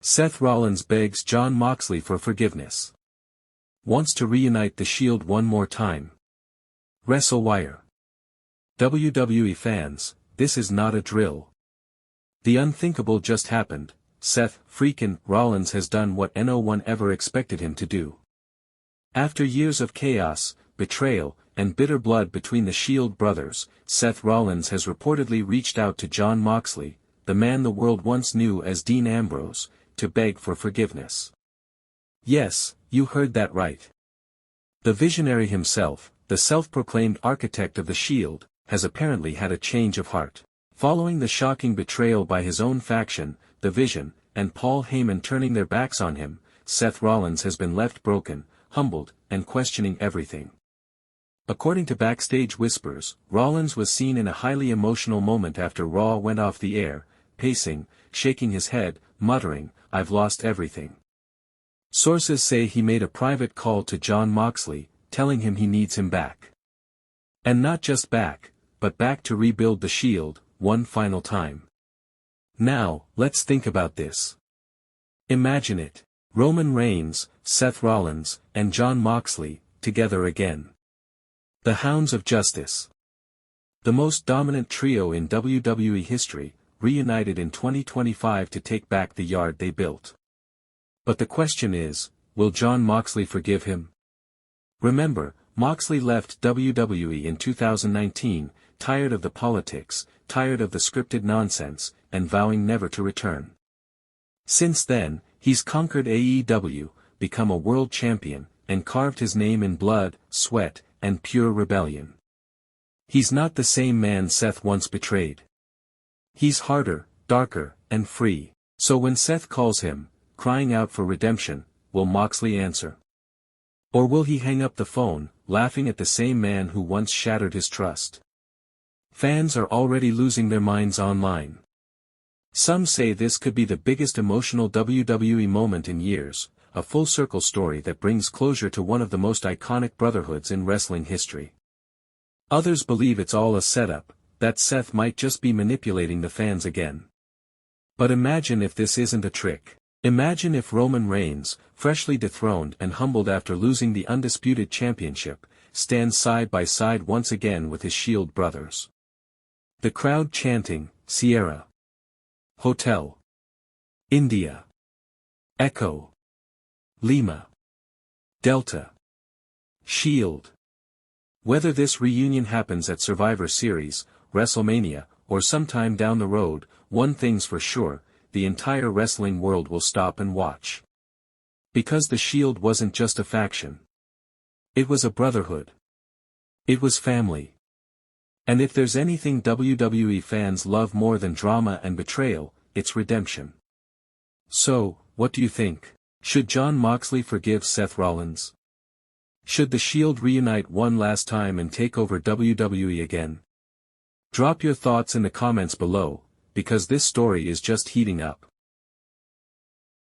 Seth Rollins begs Jon Moxley for forgiveness. Wants to reunite the Shield one more time. WrestleWire. WWE fans, this is not a drill. The unthinkable just happened. Seth "Freakin" Rollins has done what no one ever expected him to do. After years of chaos, betrayal, and bitter blood between the Shield brothers, Seth Rollins has reportedly reached out to Jon Moxley, the man the world once knew as Dean Ambrose, to beg for forgiveness. Yes, you heard that right. The visionary himself, the self-proclaimed architect of the Shield, has apparently had a change of heart. Following the shocking betrayal by his own faction, The Vision, and Paul Heyman turning their backs on him, Seth Rollins has been left broken, humbled, and questioning everything. According to backstage whispers, Rollins was seen in a highly emotional moment after Raw went off the air, pacing, shaking his head, muttering, "I've lost everything." Sources say he made a private call to Jon Moxley, telling him he needs him back. And not just back, but back to rebuild the Shield, one final time. Now, let's think about this. Imagine it. Roman Reigns, Seth Rollins, and Jon Moxley, together again. The Hounds of Justice. The most dominant trio in WWE history, reunited in 2025 to take back the yard they built. But the question is, will Jon Moxley forgive him? Remember, Moxley left WWE in 2019, tired of the politics, tired of the scripted nonsense, and vowing never to return. Since then, he's conquered AEW, become a world champion, and carved his name in blood, sweat, and pure rebellion. He's not the same man Seth once betrayed. He's harder, darker, and free. So when Seth calls him, crying out for redemption, will Moxley answer? Or will he hang up the phone, laughing at the same man who once shattered his trust? Fans are already losing their minds online. Some say this could be the biggest emotional WWE moment in years, a full-circle story that brings closure to one of the most iconic brotherhoods in wrestling history. Others believe it's all a setup, that Seth might just be manipulating the fans again. But imagine if this isn't a trick. Imagine if Roman Reigns, freshly dethroned and humbled after losing the undisputed championship, stands side by side once again with his Shield brothers. The crowd chanting, "Sierra. Hotel. India. Echo. Lima. Delta. Shield." Whether this reunion happens at Survivor Series, WrestleMania, or sometime down the road, one thing's for sure, the entire wrestling world will stop and watch. Because the Shield wasn't just a faction. It was a brotherhood. It was family. And if there's anything WWE fans love more than drama and betrayal, it's redemption. So, what do you think? Should Jon Moxley forgive Seth Rollins? Should the Shield reunite one last time and take over WWE again? Drop your thoughts in the comments below, because this story is just heating up.